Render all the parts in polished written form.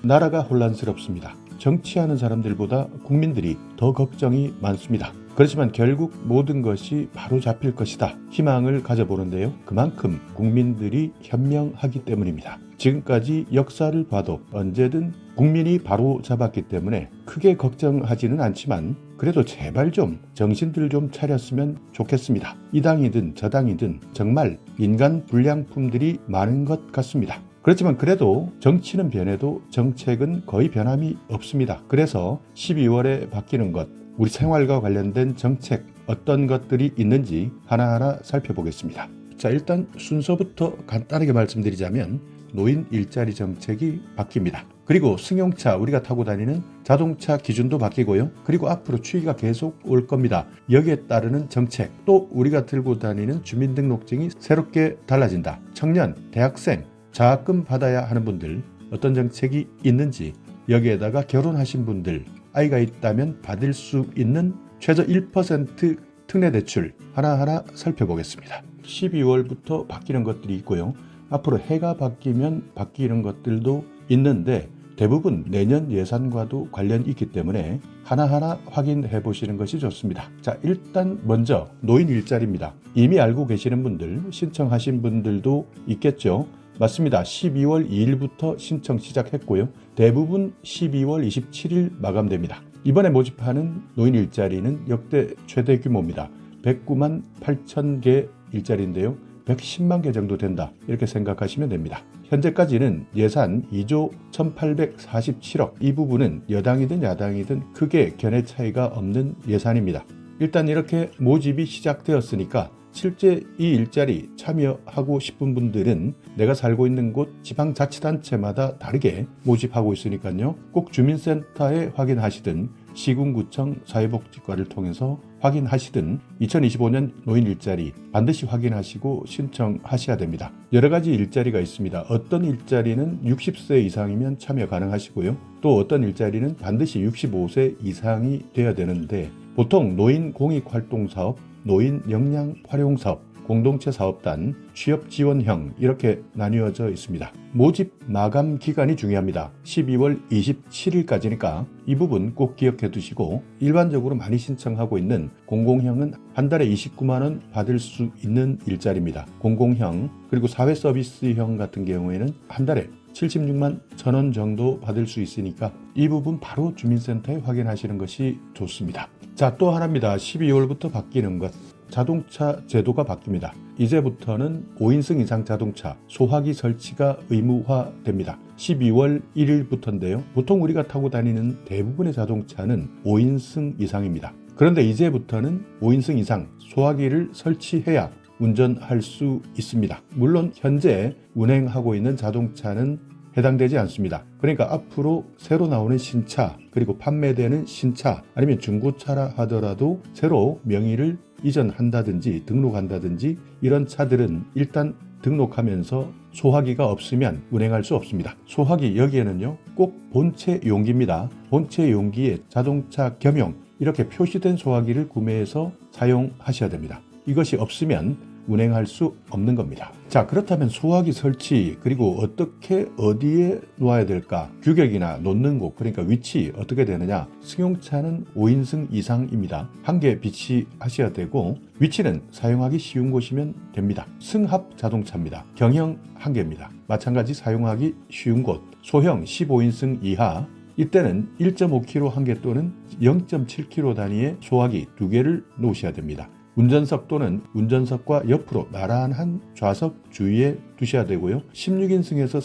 나라가 혼란스럽습니다. 정치하는 사람들보다 국민들이 더 걱정이 많습니다. 그렇지만 결국 모든 것이 바로 잡힐 것이다. 희망을 가져보는데요. 그만큼 국민들이 현명하기 때문입니다. 지금까지 역사를 봐도 언제든 국민이 바로 잡았기 때문에 크게 걱정하지는 않지만 그래도 제발 좀 정신들 좀 차렸으면 좋겠습니다. 이 당이든 저 당이든 정말 인간 불량품들이 많은 것 같습니다. 그렇지만 그래도 정치는 변해도 정책은 거의 변함이 없습니다. 그래서 12월에 바뀌는 것, 우리 생활과 관련된 정책 어떤 것들이 있는지 하나하나 살펴보겠습니다. 자, 일단 순서부터 간단하게 말씀드리자면 노인 일자리 정책이 바뀝니다. 그리고 승용차, 우리가 타고 다니는 자동차 기준도 바뀌고요. 그리고 앞으로 추이가 계속 올 겁니다. 여기에 따르는 정책, 또 우리가 들고 다니는 주민등록증이 새롭게 달라진다. 청년, 대학생, 장학금 받아야 하는 분들 어떤 정책이 있는지, 여기에다가 결혼하신 분들, 아이가 있다면 받을 수 있는 최저 1% 특례대출 하나하나 살펴보겠습니다. 12월부터 바뀌는 것들이 있고요. 앞으로 해가 바뀌면 바뀌는 것들도 있는데 대부분 내년 예산과도 관련이 있기 때문에 하나하나 확인해 보시는 것이 좋습니다. 자, 일단 먼저 노인 일자리입니다. 이미 알고 계시는 분들, 신청하신 분들도 있겠죠. 맞습니다. 12월 2일부터 신청 시작했고요. 대부분 12월 27일 마감됩니다. 이번에 모집하는 노인 일자리는 역대 최대 규모입니다. 109만 8천 개 일자리인데요. 110만 개 정도 된다. 이렇게 생각하시면 됩니다. 현재까지는 예산 2조 1847억, 이 부분은 여당이든 야당이든 크게 견해 차이가 없는 예산입니다. 일단 이렇게 모집이 시작되었으니까 실제 이 일자리 참여하고 싶은 분들은 내가 살고 있는 곳 지방자치단체마다 다르게 모집하고 있으니까요. 꼭 주민센터에 확인하시든 시군구청 사회복지과를 통해서 확인하시든 2025년 노인 일자리 반드시 확인하시고 신청하셔야 됩니다. 여러 가지 일자리가 있습니다. 어떤 일자리는 60세 이상이면 참여 가능하시고요. 또 어떤 일자리는 반드시 65세 이상이 돼야 되는데 보통 노인 공익활동사업, 노인 역량 활용사업, 공동체 사업단, 취업지원형 이렇게 나뉘어져 있습니다. 모집 마감 기간이 중요합니다. 12월 27일까지니까 이 부분 꼭 기억해 두시고 일반적으로 많이 신청하고 있는 공공형은 한 달에 29만 원 받을 수 있는 일자리입니다. 공공형 그리고 사회서비스형 같은 경우에는 한 달에 76만 1,000원 정도 받을 수 있으니까 이 부분 바로 주민센터에 확인하시는 것이 좋습니다. 자, 또 하나입니다. 12월부터 바뀌는 것. 자동차 제도가 바뀝니다. 이제부터는 5인승 이상 자동차 소화기 설치가 의무화됩니다. 12월 1일부터인데요. 보통 우리가 타고 다니는 대부분의 자동차는 5인승 이상입니다. 그런데 이제부터는 5인승 이상 소화기를 설치해야 운전할 수 있습니다. 물론 현재 운행하고 있는 자동차는 해당되지 않습니다. 그러니까 앞으로 새로 나오는 신차 그리고 판매되는 신차 아니면 중고차라 하더라도 새로 명의를 이전한다든지 등록한다든지 이런 차들은 일단 등록하면서 소화기가 없으면 운행할 수 없습니다. 소화기 여기에는요 꼭 본체 용기입니다. 본체 용기에 자동차 겸용 이렇게 표시된 소화기를 구매해서 사용하셔야 됩니다. 이것이 없으면 운행할 수 없는 겁니다. 자, 그렇다면 소화기 설치 그리고 어떻게 어디에 놓아야 될까? 규격이나 놓는 곳 그러니까 위치 어떻게 되느냐? 승용차는 5인승 이상입니다. 한 개 비치하셔야 되고 위치는 사용하기 쉬운 곳이면 됩니다. 승합 자동차입니다. 경형 한 개입니다. 마찬가지 사용하기 쉬운 곳. 소형 15인승 이하 이때는 1.5kg 한 개 또는 0.7kg 단위의 소화기 두 개를 놓으셔야 됩니다. 운전석 또는 운전석과 옆으로 나란한 좌석 주위에 두셔야 되고요. 16인승에서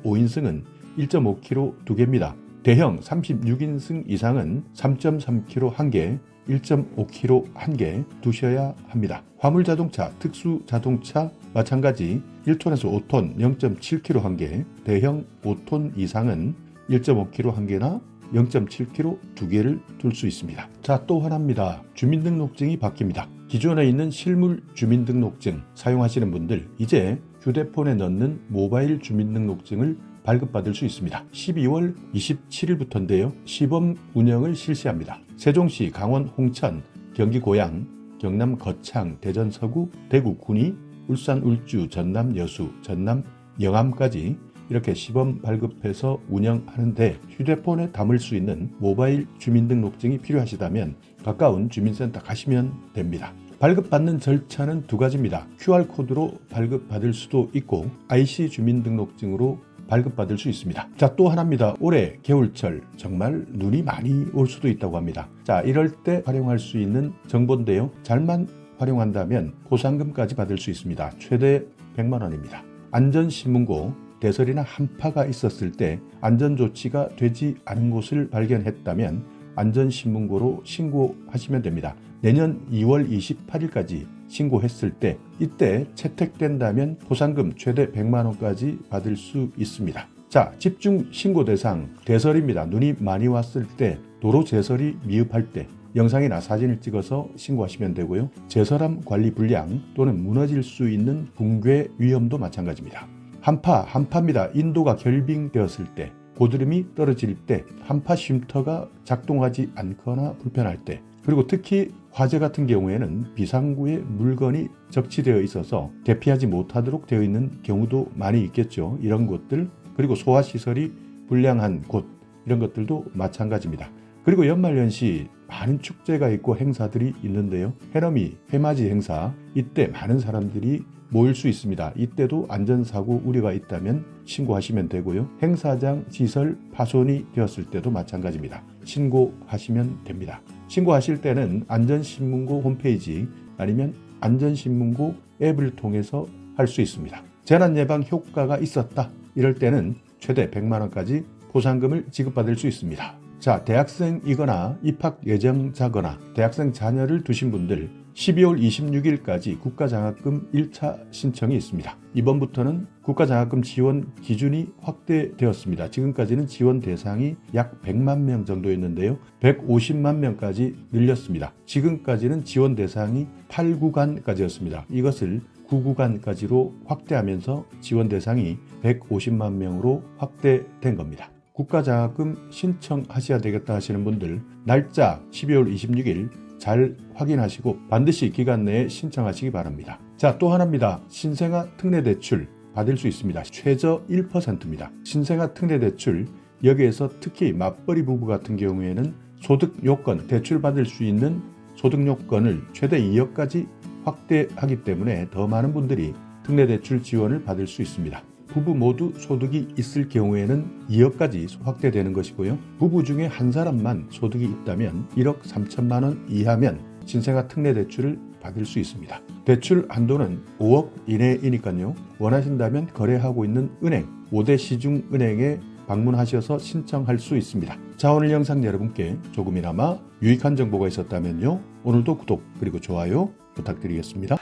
35인승은 1.5kg 두 개입니다. 대형 36인승 이상은 3.3kg 한 개, 1.5kg 한 개 두셔야 합니다. 화물자동차, 특수자동차 마찬가지 1톤에서 5톤 0.7kg 한 개, 대형 5톤 이상은 1.5kg 한 개나 0.7kg 두 개를 둘 수 있습니다. 자, 또 하나입니다. 주민등록증이 바뀝니다. 기존에 있는 실물 주민등록증 사용하시는 분들 이제 휴대폰에 넣는 모바일 주민등록증을 발급받을 수 있습니다. 12월 27일부터인데요. 시범 운영을 실시합니다. 세종시, 강원 홍천, 경기 고양, 경남 거창, 대전 서구, 대구 군위, 울산 울주, 전남 여수, 전남 영암까지 이렇게 시범 발급해서 운영하는데 휴대폰에 담을 수 있는 모바일 주민등록증이 필요하시다면 가까운 주민센터 가시면 됩니다. 발급받는 절차는 두 가지입니다. QR코드로 발급받을 수도 있고 IC 주민등록증으로 발급받을 수 있습니다. 자, 또 하나입니다. 올해 겨울철 정말 눈이 많이 올 수도 있다고 합니다. 자, 이럴 때 활용할 수 있는 정보인데요. 잘만 활용한다면 보상금까지 받을 수 있습니다. 최대 100만 원입니다. 안전신문고 대설이나 한파가 있었을 때 안전조치가 되지 않은 곳을 발견했다면 안전신문고로 신고하시면 됩니다. 내년 2월 28일까지 신고했을 때 이때 채택된다면 보상금 최대 100만 원까지 받을 수 있습니다. 자, 집중 신고 대상 대설입니다. 눈이 많이 왔을 때, 도로 제설이 미흡할 때 영상이나 사진을 찍어서 신고하시면 되고요. 제설함 관리 불량 또는 무너질 수 있는 붕괴 위험도 마찬가지입니다. 한파입니다. 인도가 결빙되었을 때, 고드름이 떨어질 때, 한파 쉼터가 작동하지 않거나 불편할 때, 그리고 특히 화재 같은 경우에는 비상구에 물건이 적치되어 있어서 대피하지 못하도록 되어 있는 경우도 많이 있겠죠. 이런 곳들, 그리고 소화시설이 불량한 곳, 이런 것들도 마찬가지입니다. 그리고 연말연시 많은 축제가 있고 행사들이 있는데요. 해넘이 해맞이 행사, 이때 많은 사람들이 모일 수 있습니다. 이때도 안전사고 우려가 있다면 신고하시면 되고요. 행사장 시설 파손이 되었을 때도 마찬가지입니다. 신고하시면 됩니다. 신고하실 때는 안전신문고 홈페이지 아니면 안전신문고 앱을 통해서 할 수 있습니다. 재난예방 효과가 있었다. 이럴 때는 최대 100만 원까지 보상금을 지급받을 수 있습니다. 자, 대학생이거나 입학 예정자거나 대학생 자녀를 두신 분들 12월 26일까지 국가장학금 1차 신청이 있습니다. 이번부터는 국가장학금 지원 기준이 확대되었습니다. 지금까지는 지원 대상이 약 100만 명 정도였는데요. 150만 명까지 늘렸습니다. 지금까지는 지원 대상이 8구간까지였습니다. 이것을 9구간까지로 확대하면서 지원 대상이 150만 명으로 확대된 겁니다. 국가장학금 신청하셔야 되겠다 하시는 분들 날짜 12월 26일 잘 확인하시고 반드시 기간 내에 신청하시기 바랍니다. 자, 또 하나입니다. 신생아 특례대출 받을 수 있습니다. 최저 1%입니다. 신생아 특례대출, 여기에서 특히 맞벌이 부부 같은 경우에는 소득 요건, 대출 받을 수 있는 소득 요건을 최대 2억까지 확대하기 때문에 더 많은 분들이 특례대출 지원을 받을 수 있습니다. 부부 모두 소득이 있을 경우에는 2억까지 확대되는 것이고요. 부부 중에 한 사람만 소득이 있다면 1억 3천만 원 이하면 신생아 특례대출을 받을 수 있습니다. 대출 한도는 5억 이내이니까요. 원하신다면 거래하고 있는 은행, 5대 시중은행에 방문하셔서 신청할 수 있습니다. 자, 오늘 영상 여러분께 조금이나마 유익한 정보가 있었다면요. 오늘도 구독 그리고 좋아요 부탁드리겠습니다.